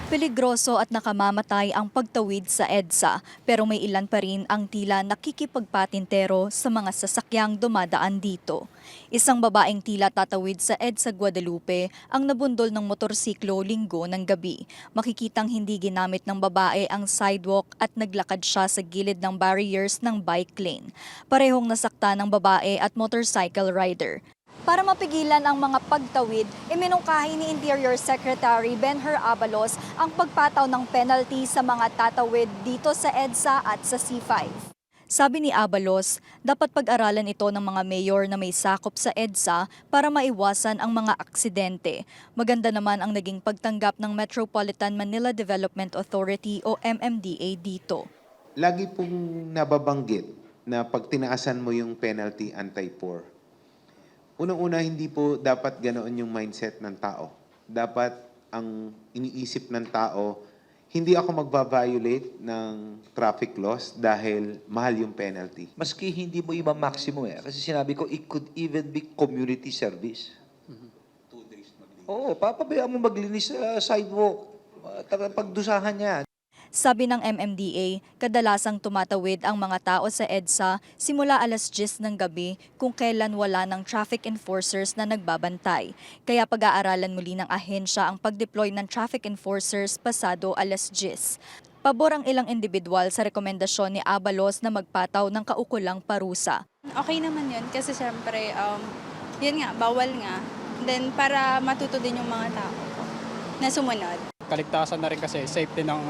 Peligroso at nakamamatay ang pagtawid sa EDSA, pero may ilan pa rin ang tila nakikipagpatintero sa mga sasakyang dumadaan dito. Isang babaeng tila tatawid sa EDSA Guadalupe ang nabundol ng motorsiklo linggo ng gabi. Makikitang hindi ginamit ng babae ang sidewalk at naglakad siya sa gilid ng barriers ng bike lane. Parehong nasakta ng babae at motorcycle rider. Para mapigilan ang mga pagtawid, iminungkahi ni Interior Secretary Benher Abalos ang pagpataw ng penalty sa mga tatawid dito sa EDSA at sa C5. Sabi ni Abalos, dapat pag-aralan ito ng mga mayor na may sakop sa EDSA para maiwasan ang mga aksidente. Maganda naman ang naging pagtanggap ng Metropolitan Manila Development Authority o MMDA dito. Lagi pong nababanggit na pag tinaasan mo yung penalty anti-poor. Unang-una, hindi po dapat ganoon yung mindset ng tao. Dapat ang iniisip ng tao, hindi ako magbabiolate ng traffic laws dahil mahal yung penalty. Maski hindi mo maximum kasi sinabi ko, it could even be community service. 2 days maglinis. Oo, papabayaan mo maglinis sa sidewalk. Pagdusahan niya. Sabi ng MMDA, kadalasang tumatawid ang mga tao sa EDSA simula alas 10 ng gabi kung kailan wala ng traffic enforcers na nagbabantay. Kaya pag-aaralan muli ng ahensya ang pag-deploy ng traffic enforcers pasado alas 10. Pabor ang ilang individual sa rekomendasyon ni Abalos na magpataw ng kaukulang parusa. Okay naman yun kasi syempre, yun nga, bawal nga. Then para matuto din yung mga tao na sumunod. Kaligtasan na rin kasi safety ng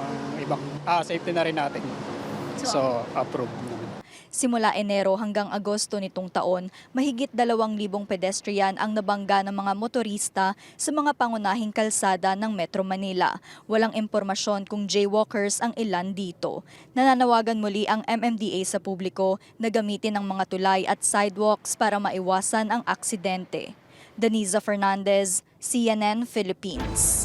ibang safety na rin natin. So approved naman. Simula Enero hanggang Agosto nitong taon, mahigit 2,000 pedestrian ang nabangga ng mga motorista sa mga pangunahing kalsada ng Metro Manila. Walang impormasyon kung jaywalkers ang ilan dito. Nananawagan muli ang MMDA sa publiko na gamitin ang mga tulay at sidewalks para maiwasan ang aksidente. Deniza Fernandez, CNN Philippines.